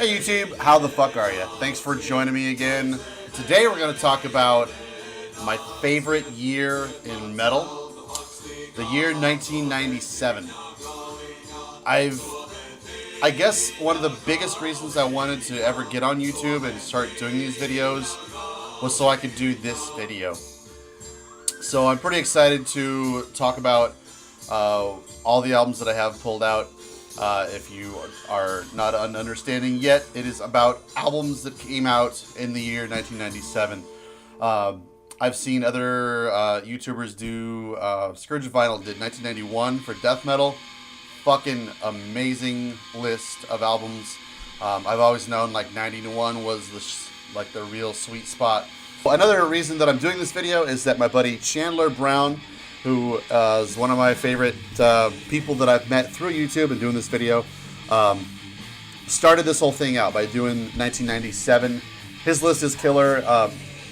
Hey YouTube, how the fuck are you? Thanks for joining me again. Today we're going to talk about my favorite year in metal, the year 1997. I guess one of the biggest reasons I wanted to ever get on YouTube and start doing these videos was so I could do this video. So I'm pretty excited to talk about all the albums that I have pulled out. If you are not understanding yet, it is about albums that came out in the year 1997. I've seen other YouTubers do, Scourge of Vinyl did 1991 for death metal. Fucking amazing list of albums. I've always known like 91 was the real sweet spot. Another reason that I'm doing this video is that my buddy Chandler Brown, who is one of my favorite people that I've met through YouTube and doing this video, started this whole thing out by doing 1997. His list is killer,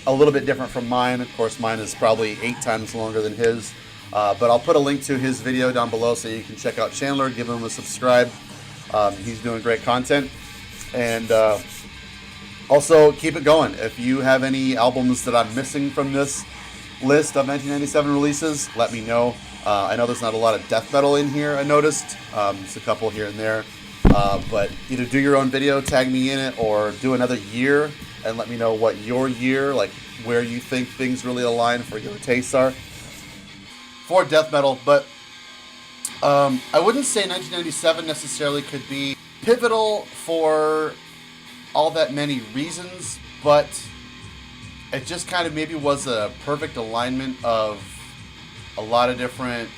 a little bit different from mine. Of course, mine is probably 8 times longer than his. But I'll put a link to his video down below so you can check out Chandler, give him a subscribe. He's doing great content. And also, keep it going. If you have any albums that I'm missing from this list of 1997 releases, let me know. I know there's not a lot of death metal in here, I noticed. It's a couple here and there. But either do your own video, tag me in it, or do another year and let me know what your year, like where you think things really align for your tastes are for death metal. But I wouldn't say 1997 necessarily could be pivotal for all that many reasons, but it just kind of maybe was a perfect alignment of a lot of different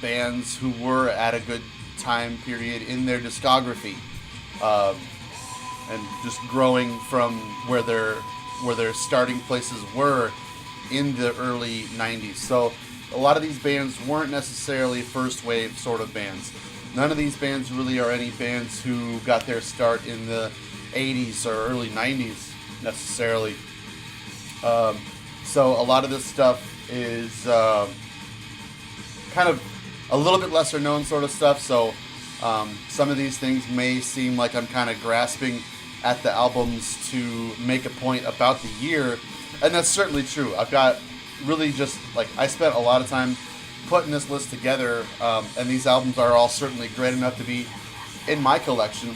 bands who were at a good time period in their discography, and just growing from where their starting places were in the early 90s. So a lot of these bands weren't necessarily first wave sort of bands. None of these bands really are any bands who got their start in the 80s or early 90s necessarily. So a lot of this stuff is kind of a little bit lesser known sort of stuff. So some of these things may seem like I'm kind of grasping at the albums to make a point about the year, and that's certainly true. I've got really just like, I spent a lot of time putting this list together, and these albums are all certainly great enough to be in my collection.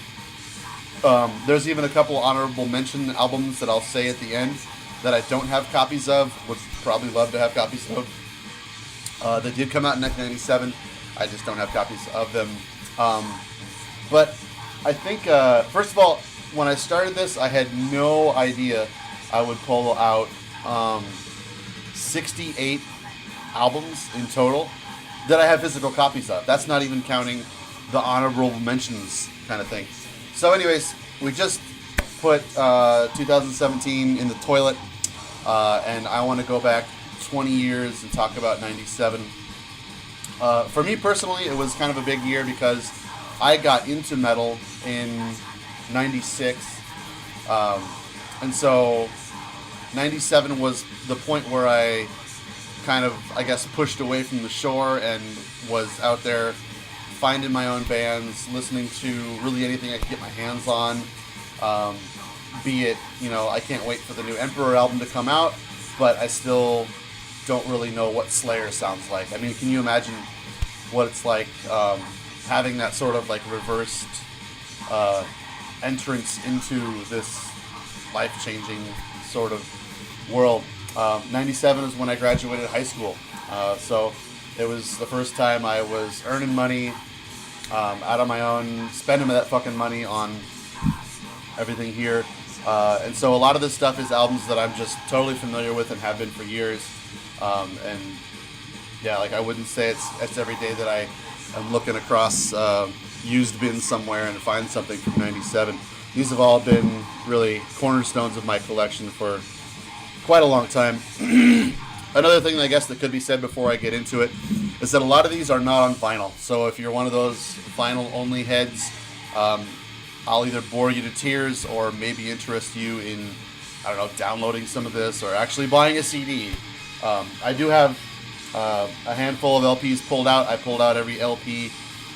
There's even a couple honorable mention albums that I'll say at the end that I don't have copies of, would probably love to have copies of. They did come out in 1997. I just don't have copies of them. But I think, first of all, when I started this, I had no idea I would pull out 68 albums in total that I have physical copies of. That's not even counting the honorable mentions kind of thing. So anyways, we just put 2017 in the toilet, and I want to go back 20 years and talk about 97. For me personally, it was kind of a big year because I got into metal in 96, and so 97 was the point where I kind of, I guess, pushed away from the shore and was out there finding my own bands, listening to really anything I could get my hands on. Be it, I can't wait for the new Emperor album to come out, but I still don't really know what Slayer sounds like. I mean, can you imagine what it's like having that sort of like reversed entrance into this life-changing sort of world? 97 is when I graduated high school, so it was the first time I was earning money out of my own, spending that fucking money on everything here. And so a lot of this stuff is albums that I'm just totally familiar with and have been for years. And yeah, like I wouldn't say it's every day that I am looking across used bins somewhere and find something from 97. These have all been really cornerstones of my collection for quite a long time. Another thing, I guess, that could be said before I get into it is that a lot of these are not on vinyl. So if you're one of those vinyl-only heads, I'll either bore you to tears or maybe interest you in, I don't know, downloading some of this or actually buying a CD. I do have a handful of LPs pulled out. I pulled out every LP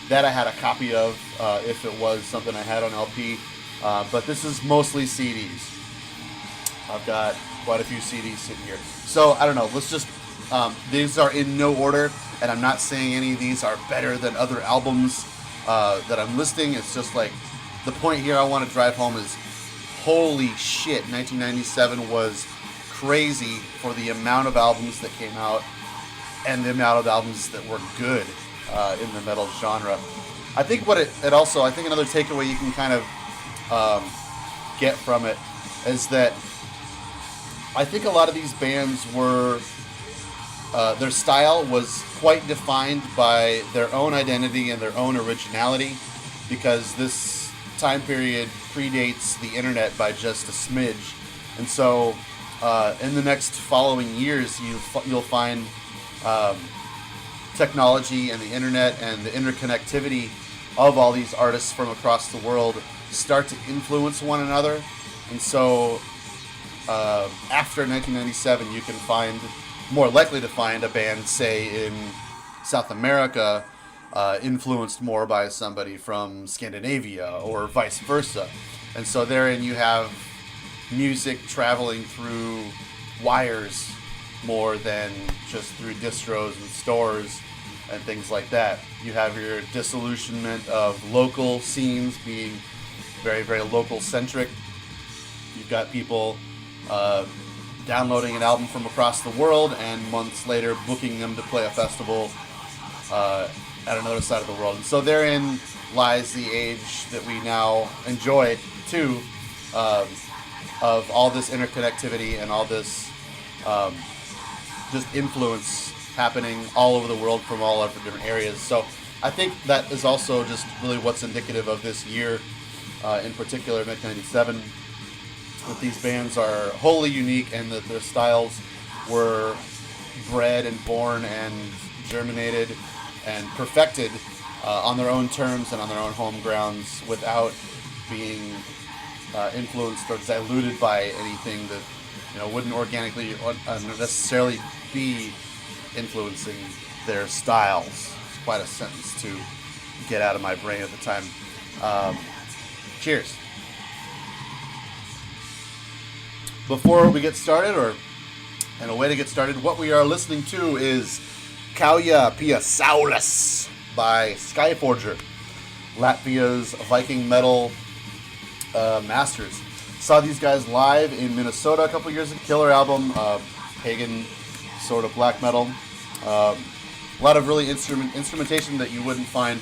that I had a copy of, if it was something I had on LP. but this is mostly CDs. I've got quite a few CDs sitting here. So, I don't know, let's just, these are in no order, and I'm not saying any of these are better than other albums that I'm listing. It's just like, the point here I want to drive home is, holy shit, 1997 was crazy for the amount of albums that came out and the amount of albums that were good in the metal genre. I think what it also, I think another takeaway you can kind of get from it is that I think a lot of these bands were, their style was quite defined by their own identity and their own originality, because this time period predates the internet by just a smidge. And so in the next following years, you'll find technology and the internet and the interconnectivity of all these artists from across the world start to influence one another. And so after 1997, you can find, more likely to find a band, say in South America, influenced more by somebody from Scandinavia or vice versa. And so therein you have music traveling through wires more than just through distros and stores and things like that. You have your disillusionment of local scenes being very, very local centric. You've got people downloading an album from across the world and months later booking them to play a festival at another side of the world. And so therein lies the age that we now enjoy too, of all this interconnectivity and all this just influence happening all over the world from all over different areas. So I think that is also just really what's indicative of this year, in particular 1997, that these bands are wholly unique and that their styles were bred and born and germinated and perfected on their own terms and on their own home grounds without being influenced or diluted by anything that, you know, wouldn't organically necessarily be influencing their styles. It's quite a sentence to get out of my brain at the time. Cheers. Before we get started, and a way to get started, what we are listening to is Kauja Piasaulus by Skyforger, Latvia's Viking metal masters. Saw these guys live in Minnesota a couple years ago. Killer album, pagan sort of black metal. A lot of really instrumentation that you wouldn't find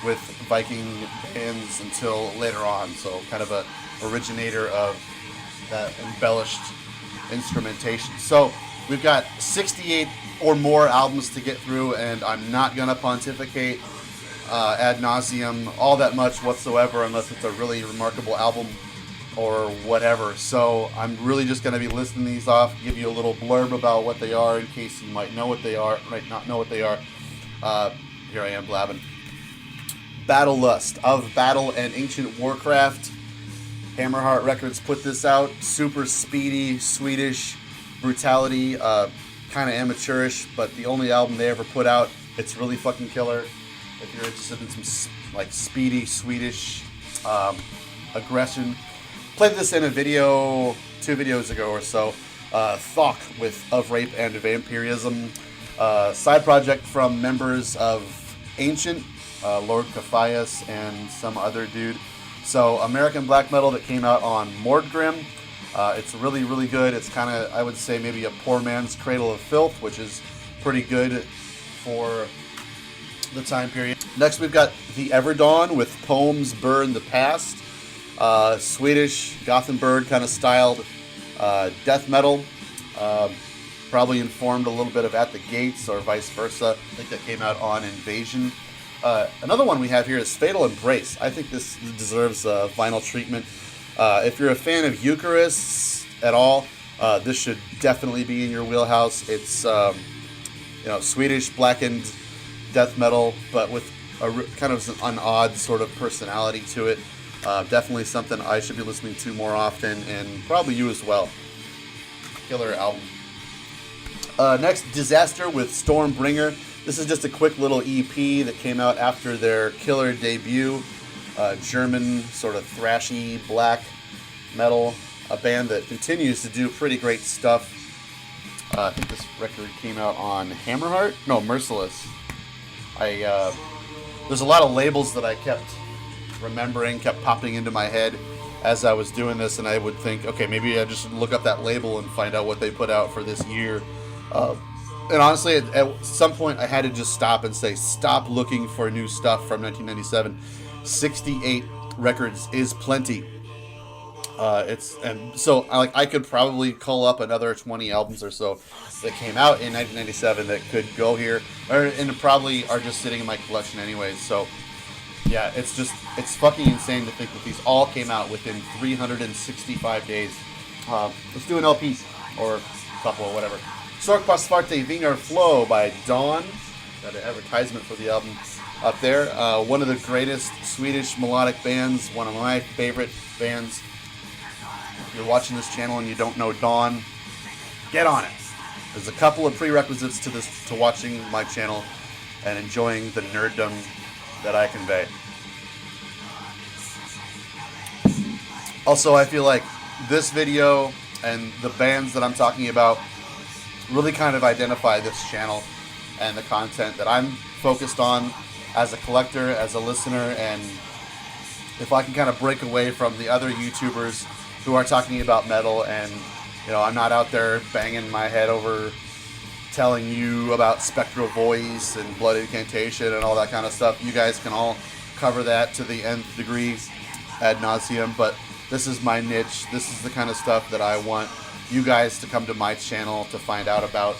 with Viking bands until later on. So kind of a originator of that embellished instrumentation. So we've got 68 or more albums to get through, and I'm not going to pontificate ad nauseum all that much whatsoever unless it's a really remarkable album or whatever. So I'm really just going to be listing these off, give you a little blurb about what they are in case you might know what they are, might not know what they are. Here I am blabbing. Battle Lust, Of Battle and Ancient Warcraft. Hammerheart Records put this out. Super speedy, Swedish brutality, kind of amateurish, but the only album they ever put out. It's really fucking killer. If you're interested in some like speedy Swedish aggression. Played this in a video 2 videos ago or so. Thok with Of Rape and Vampirism. Side project from members of Ancient, Lord Caphias and some other dude. So American black metal that came out on Morgion. It's really, really good. It's kind of, I would say, maybe a poor man's Cradle of Filth, which is pretty good for the time period. Next, we've got The Everdawn with Poems Burn the Past. Swedish, Gothenburg kind of styled death metal. Probably informed a little bit of At the Gates or vice versa. I think that came out on Invasion. Another one we have here is Fatal Embrace. I think this deserves vinyl treatment. If you're a fan of Eucharists at all, this should definitely be in your wheelhouse. It's Swedish blackened death metal, but with kind of an odd sort of personality to it. Definitely something I should be listening to more often, and probably you as well. Killer album. Next, Disaster with Stormbringer. This is just a quick little EP that came out after their killer debut. German sort of thrashy black metal, a band that continues to do pretty great stuff. I think this record came out on Hammerheart? No, Merciless. There's a lot of labels that I kept remembering, kept popping into my head as I was doing this, and I would think, okay, maybe I just look up that label and find out what they put out for this year. And honestly, at some point, I had to just stop and say, stop looking for new stuff from 1997. 68 records is plenty. So I could probably call up another 20 albums or so that came out in 1997 that could go here, and probably are just sitting in my collection anyways. So yeah, it's fucking insane to think that these all came out within 365 days. Let's do an LP or a couple or whatever. Sorgh Svarte Vingar Flow by Dawn. Got an advertisement for the album up there. One of the greatest Swedish melodic bands, one of my favorite bands. If you're watching this channel and you don't know Dawn, get on it. There's a couple of prerequisites to watching my channel and enjoying the nerddom that I convey. Also, I feel like this video and the bands that I'm talking about really kind of identify this channel and the content that I'm focused on as a collector, as a listener, and if I can kind of break away from the other YouTubers who are talking about metal, and I'm not out there banging my head over telling you about Spectral Voice and Blood Incantation and all that kind of stuff. You guys can all cover that to the nth degree ad nauseum, but this is my niche. This is the kind of stuff that I want you guys to come to my channel to find out about,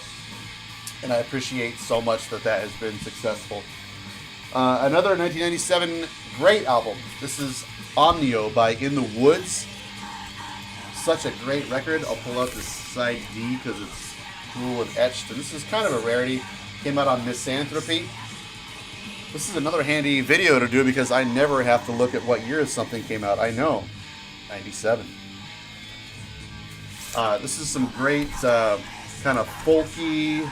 and I appreciate so much that has been successful. Another 1997 great album. This is Omnio by In the Woods. Such a great record. I'll pull out this side D because it's cool and etched, and this is kind of a rarity. Came out on Misanthropy. This is another handy video to do because I never have to look at what year something came out. I know, 97. This is some great kind of folky,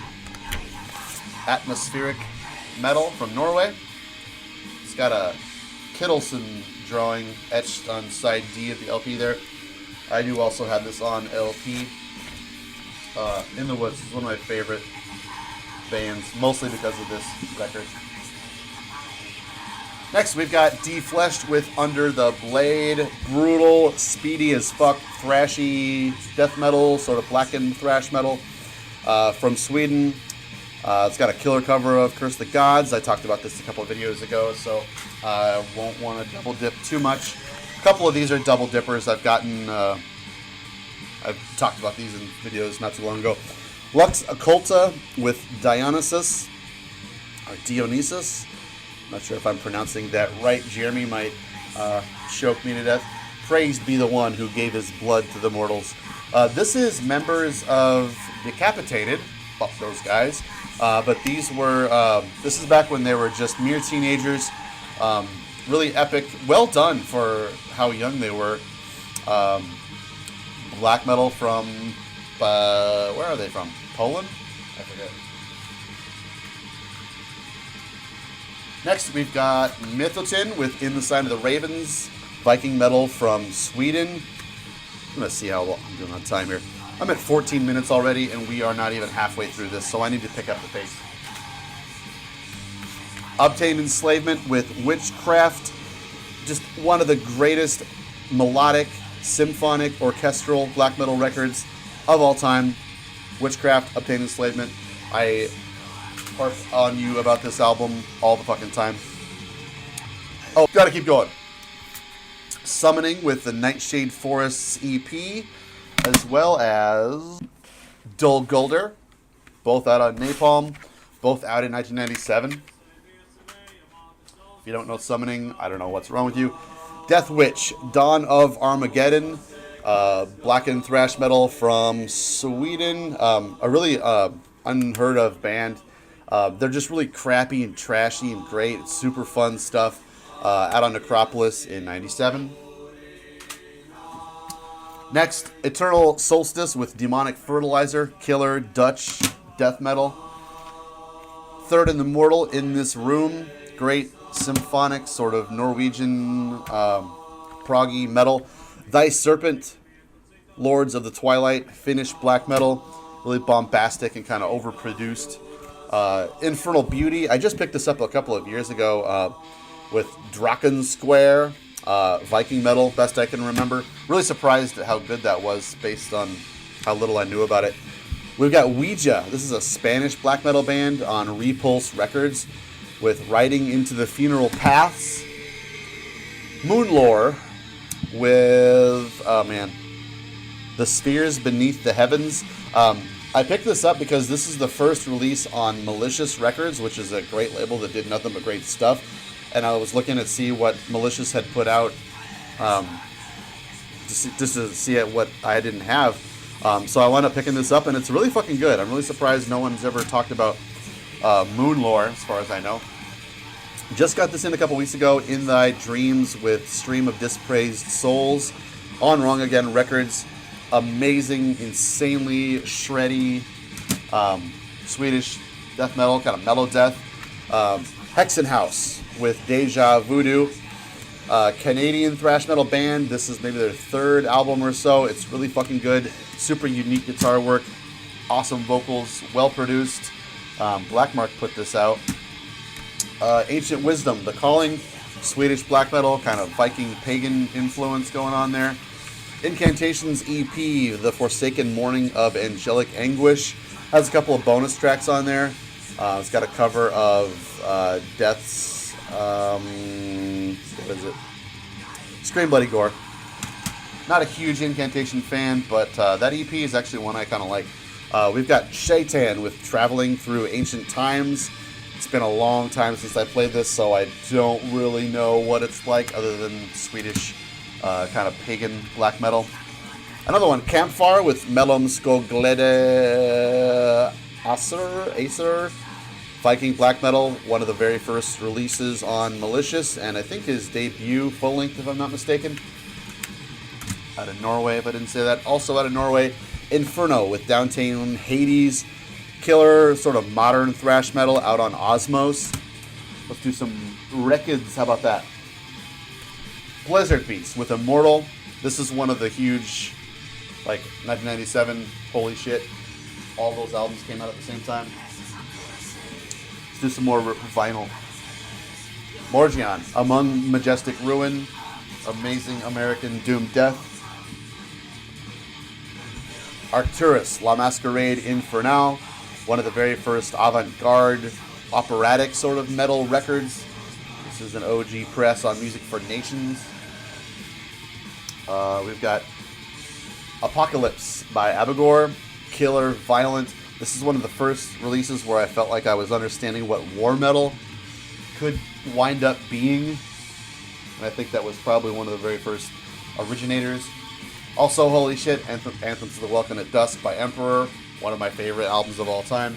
atmospheric metal from Norway. It's got a Kittelson drawing etched on side D of the LP there. I do also have this on LP. In the Woods is one of my favorite bands, mostly because of this record. Next, we've got Defleshed with Under the Blade. Brutal, speedy as fuck, thrashy death metal, sort of blackened thrash metal from Sweden. It's got a killer cover of Curse the Gods. I talked about this a couple of videos ago, so I won't want to double dip too much. A couple of these are double dippers. I've talked about these in videos not too long ago. Lux Occulta with Dionysus, or Dionysus. Not sure if I'm pronouncing that right. Jeremy might choke me to death. Praised be the one who gave his blood to the mortals. This is members of Decapitated. Fuck those guys. But these were, this is back when they were just mere teenagers. Really epic. Well done for how young they were. Black metal from, where are they from? Poland? I forget. Next, we've got Mythotin with In the Sign of the Ravens, Viking metal from Sweden. I'm going to see how long I'm doing on time here. I'm at 14 minutes already, and we are not even halfway through this, so I need to pick up the pace. Obtained Enslavement with Witchcraft, just one of the greatest melodic, symphonic, orchestral black metal records of all time. Witchcraft, Obtained Enslavement. I harp on you about this album all the fucking time. Oh, gotta keep going. Summoning with the Nightshade Forests EP, as well as Dol Guldur, both out on Napalm, both out in 1997. If you don't know Summoning, I don't know what's wrong with you. Death Witch, Dawn of Armageddon, blackened thrash metal from Sweden, a really unheard of band. They're just really crappy and trashy and great. It's super fun stuff. Out on Necropolis in 97. Next, Eternal Solstice with Demonic Fertilizer, killer Dutch death metal. Third and Immortal, In This Room, great symphonic sort of Norwegian proggy metal. Thy Serpent, Lords of the Twilight, Finnish black metal, really bombastic and kind of overproduced. Infernal Beauty, I just picked this up a couple of years ago with Draken Square, Viking metal, best I can remember. Really surprised at how good that was based on how little I knew about it. We've got Ouija. This is a Spanish black metal band on Repulse Records with Riding into the Funeral Paths. Moonlore with, oh man, The Spheres Beneath the Heavens. I picked this up because this is the first release on Malicious Records, which is a great label that did nothing but great stuff. And I was looking to see what Malicious had put out, just to see what I didn't have. So I wound up picking this up, and it's really fucking good. I'm really surprised no one's ever talked about Moonlore, as far as I know. Just got this in a couple weeks ago, In Thy Dreams with Stream of Dispraised Souls on Wrong Again Records. Amazing, insanely shreddy Swedish death metal, kind of mellow death. Hexenhaus with Deja Voodoo. Canadian thrash metal band. This is maybe their third album or so. It's really fucking good. Super unique guitar work. Awesome vocals. Well produced. Blackmark put this out. Ancient Wisdom, The Calling. Swedish black metal, kind of Viking pagan influence going on there. Incantations EP, The Forsaken Morning of Angelic Anguish. Has a couple of bonus tracks on there. It's got a cover of Death's, what is it? Scream Bloody Gore. Not a huge Incantation fan, but that EP is actually one I kind of like. We've got Shaitan with Traveling Through Ancient Times. It's been a long time since I played this, so I don't really know what it's like other than Swedish kind of pagan black metal. Another one, Campfire with Mellum Skoglede Acer. Viking black metal, one of the very first releases on Malicious, and I think his debut full length, if I'm not mistaken. Out of Norway, if I didn't say that. Also out of Norway, Inferno with Downtown Hades. Killer, sort of modern thrash metal out on Osmos. Let's do some records. How about that? Blizzard Beast with Immortal. This is one of the huge, like, 1997, holy shit. All those albums came out at the same time. Let's do some more vinyl. Morgion, Among Majestic Ruin. Amazing American Doom Death. Arcturus, La Masquerade Infernale. One of the very first avant-garde operatic sort of metal records. This is an OG press on Music for Nations. We've got Apokalypse by Abigor. Killer, violent. This is one of the first releases where I felt like I was understanding what war metal could wind up being. And I think that was probably one of the very first originators. Also, holy shit, Anthems of the Welkin at Dusk by Emperor. One of my favorite albums of all time.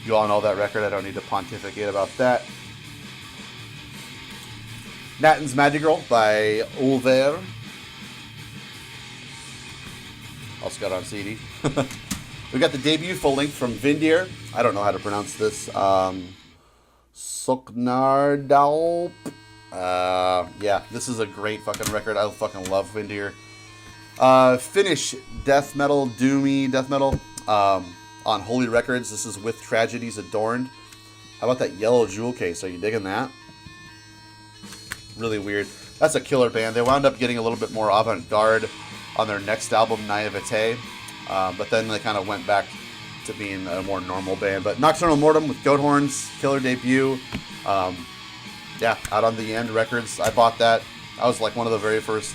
You all know that record. I don't need to pontificate about that. Nathan's Madrigal by Ulver. Also got on CD. We got the debut full length from Vingar. I don't know how to pronounce this. Soknardalp. Yeah, this is a great fucking record. I fucking love Vingar. Finnish death metal, doomy death metal. On Holy Records, this is With Tragedies Adorned. How about that Yellow Jewel case? Are you digging that? Really weird. That's a killer band. They wound up getting a little bit more avant-garde on their next album, Naivete. But then they kind of went back to being a more normal band. But Nocturnal Mortem with Goat Horns, killer debut. Yeah, out on the End Records. I bought that. That was like one of the very first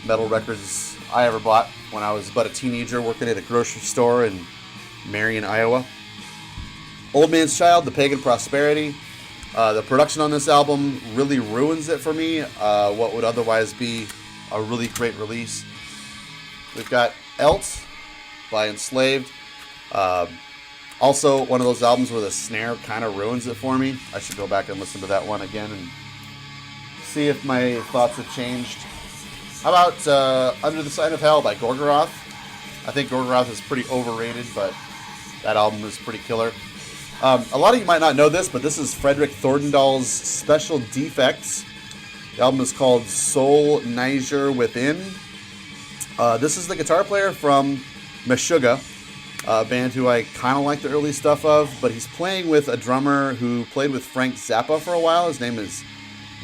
metal records I ever bought when I was but a teenager working at a grocery store in Marion, Iowa. Old Man's Child, The Pagan Prosperity. The production on this album really ruins it for me. What would otherwise be a really great release. We've got Elt by Enslaved. Also, one of those albums where the snare kind of ruins it for me. I should go back and listen to that one again and see if my thoughts have changed. How about Under the Sign of Hell by Gorgoroth? I think Gorgoroth is pretty overrated, but that album is pretty killer. A lot of you might not know this, but this is Frederick Thorndal's Special Defects. The album is called Soul Niger Within. This is the guitar player from Meshuggah, a band who I kind of like the early stuff of, but he's playing with a drummer who played with Frank Zappa for a while. His name is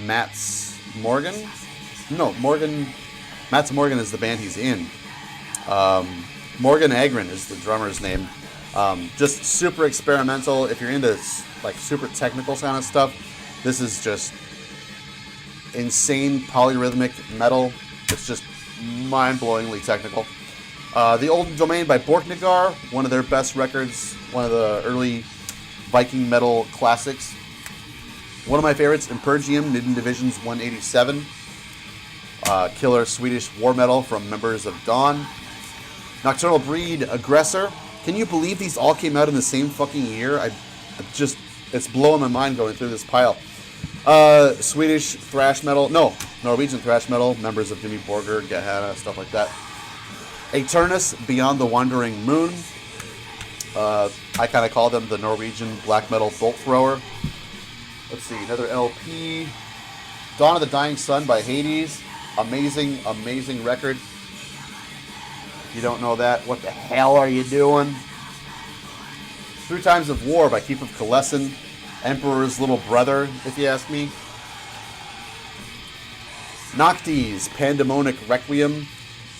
Mats Morgan. Mats Morgan is the band he's in. Morgan Agren is the drummer's name. Just super experimental. If you're into like super technical kind of stuff, this is just insane polyrhythmic metal. It's just mind-blowingly technical. The Old Domain by Borknagar, one of their best records, one of the early Viking metal classics. One of my favorites, Empyrium, Nidden Division's 187. Killer Swedish war metal from members of Dawn. Nocturnal Breed, Aggressor. Can you believe these all came out in the same fucking year? It's blowing my mind going through this pile. Swedish thrash metal, Norwegian thrash metal, members of Dimmu Borgir, Gehenna, stuff like that. Eternus, Beyond the Wandering Moon. I kind of call them the Norwegian black metal bolt thrower. Let's see, another LP. Dawn of the Dying Sun by Hades. Amazing, amazing record. If you don't know that, what the hell are you doing? Through Times of War by Keep of Kalessin. Emperor's Little Brother, if you ask me. Noctis, Pandemonic Requiem.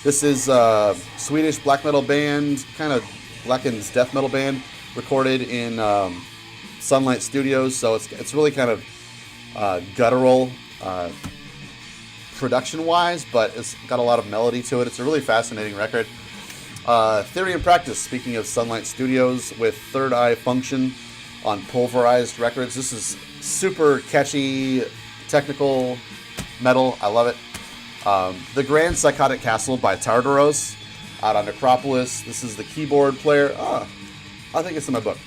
This is a Swedish black metal band, kind of Blacken's death metal band, recorded in Sunlight Studios, so it's really kind of guttural production-wise, but it's got a lot of melody to it. It's a really fascinating record. Theory and Practice, speaking of Sunlight Studios, with Third Eye Function on Pulverized Records. This is super catchy, technical metal. I love it. The Grand Psychotic Castle by Tartaros, out on Necropolis. This is the keyboard player. I think it's in my book.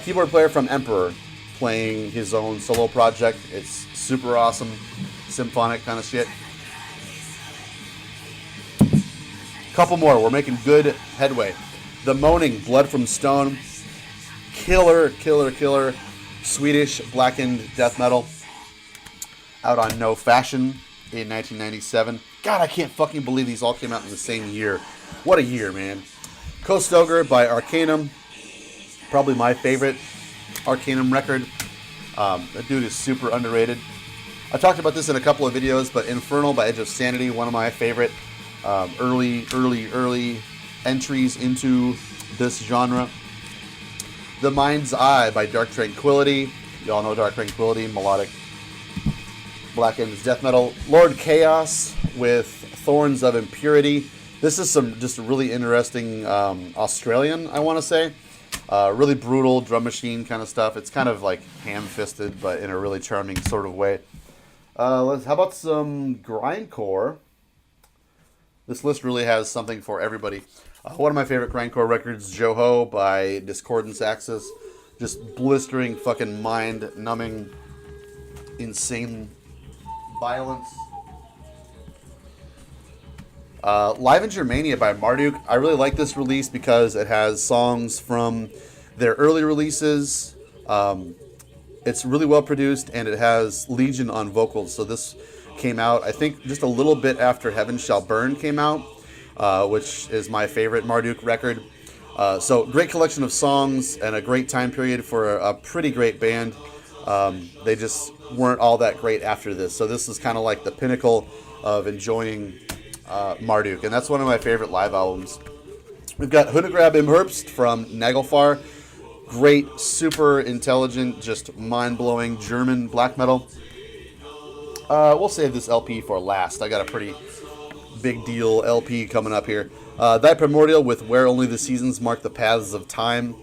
Keyboard player from Emperor, playing his own solo project. It's super awesome, symphonic kind of shit. Couple more. We're making good headway. The Moaning, Blood from Stone. Killer Swedish blackened death metal. Out on No Fashion in 1997. God, I can't fucking believe these all came out in the same year. What a year, man. Coast Ogre by Arcanum. Probably my favorite Arcanum record. That dude is super underrated. I talked about this in a couple of videos, but Infernal by Edge of Sanity, one of my favorite early entries into this genre. The Mind's Eye by Dark Tranquillity. You all know Dark Tranquillity, melodic blackened death metal. Lord Chaos with Thorns of Impurity. This is some just really interesting Australian, I want to say. Really brutal drum machine kind of stuff. It's kind of like ham-fisted, but in a really charming sort of way. How about some grindcore? This list really has something for everybody. One of my favorite grindcore records, Joho by Discordance Axis. Just blistering, fucking mind-numbing, insane violence. Live in Germania by Marduk. I really like this release because it has songs from their early releases. It's really well produced, and it has Legion on vocals. So this came out, I think, just a little bit after Heaven Shall Burn came out, which is my favorite Marduk record. So great collection of songs and a great time period for a pretty great band. They just weren't all that great after this. So this is kind of like the pinnacle of enjoying Marduk, and that's one of my favorite live albums. We've got Hundegrab im Herbst from Nagelfar. Great, super intelligent, just mind-blowing German black metal. We'll save this LP for last. I got a pretty big deal LP coming up here. Thy Primordial with Where Only the Seasons Mark the Paths of Time.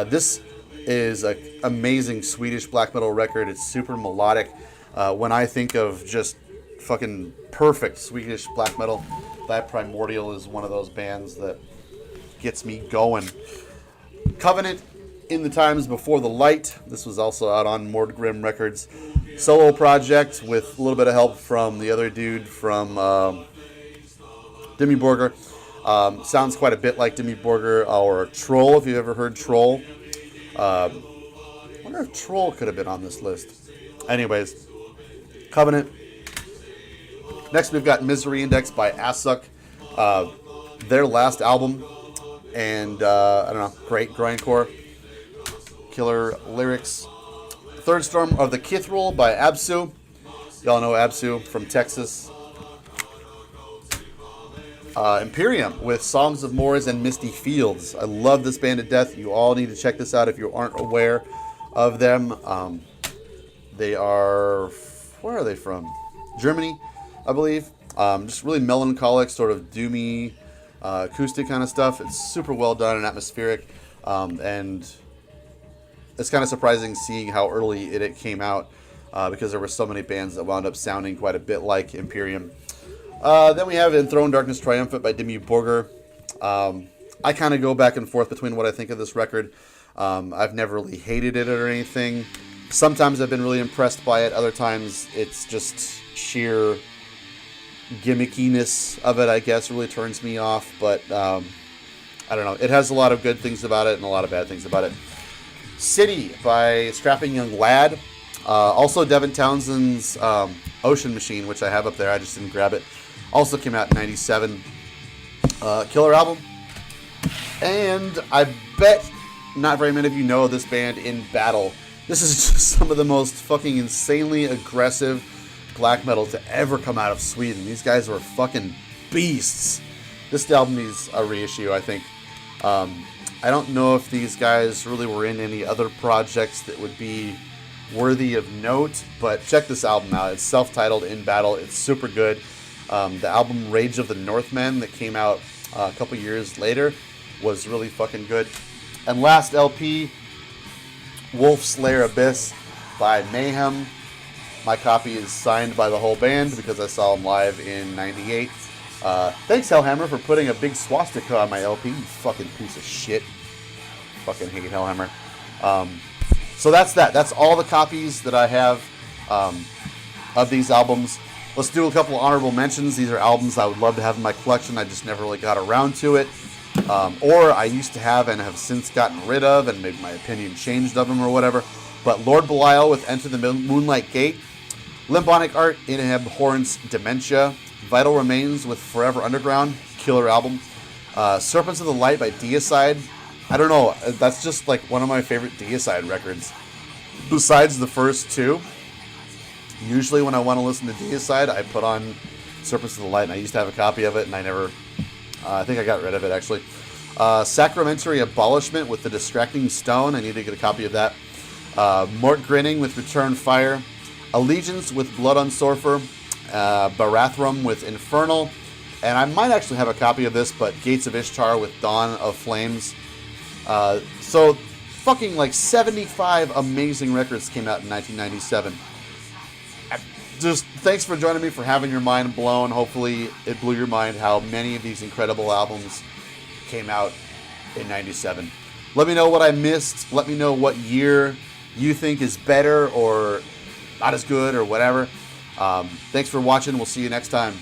This is an amazing Swedish black metal record. It's super melodic. When I think of just fucking perfect Swedish black metal, Thy Primordial is one of those bands that gets me going. Covenant, In the Times Before the Light. This was also out on Mordgrim Records. Solo project with a little bit of help from the other dude from Dimmu Borgir. Sounds quite a bit like Dimmu Borgir or Troll, if you've ever heard Troll. wonder if Troll could have been on this list. Anyways, Covenant. Next, we've got Misery Index by Assuck. Their last album. And, I don't know, great grindcore. Killer lyrics. Third Storm of the Cythraul by Absu. Y'all know Absu from Texas. Empyrium with Songs of Moors and Misty Fields. I love this band to death. You all need to check this out if you aren't aware of them. They are... Where are they from? Germany, I believe. Just really melancholic, sort of doomy, acoustic kind of stuff. It's super well done and atmospheric. And it's kind of surprising seeing how early it came out because there were so many bands that wound up sounding quite a bit like Empyrium. Then we have Enthrone, Darkness Triumphant by Dimmu Borgir. I kind of go back and forth between what I think of this record. I've never really hated it or anything. Sometimes I've been really impressed by it. Other times it's just sheer gimmickiness of it, I guess, really turns me off. But I don't know. It has a lot of good things about it and a lot of bad things about it. City by Strapping Young Lad. Also Devin Townsend's Ocean Machine, which I have up there. I just didn't grab it. Also came out in 97. Killer album. And I bet not very many of you know this band, In Battle. This is just some of the most fucking insanely aggressive black metal to ever come out of Sweden. These guys were fucking beasts. This album needs a reissue, I think. I don't know if these guys really were in any other projects that would be worthy of note, but check this album out. It's self-titled, In Battle. It's super good. The album Rage of the Northmen that came out a couple years later was really fucking good. And last LP, Wolf Slayer Abyss by Mayhem. My copy is signed by the whole band because I saw them live in 98. Thanks, Hellhammer, for putting a big swastika on my LP, you fucking piece of shit. Fucking hate Hellhammer. So that's that. That's all the copies that I have of these albums. Let's do a couple of honorable mentions. These are albums I would love to have in my collection. I just never really got around to it. Or I used to have and have since gotten rid of, and maybe my opinion changed of them or whatever. But Lord Belial with Enter the Moonlight Gate. Limbonic Art in Abhorrence Dementia. Vital Remains with Forever Underground. Killer album. Serpents of the Light by Deicide. I don't know. That's just like one of my favorite Deicide records. Besides the first two. Usually when I want to listen to Deicide, I put on Serpents of the Light, and I used to have a copy of it, and I never... I think I got rid of it, actually. Sacramentary Abolishment with The Distracting Stone. I need to get a copy of that. Mort Grinning with Return Fire. Allegiance with Blood on Sulphur. Barathrum with Infernal. And I might actually have a copy of this, but Gates of Ishtar with Dawn of Flames. So, fucking like 75 amazing records came out in 1997. Just thanks for joining me, for having your mind blown. Hopefully it blew your mind how many of these incredible albums came out in 97. Let me know what I missed. Let me know what year you think is better or not as good or whatever. Thanks for watching. We'll see you next time.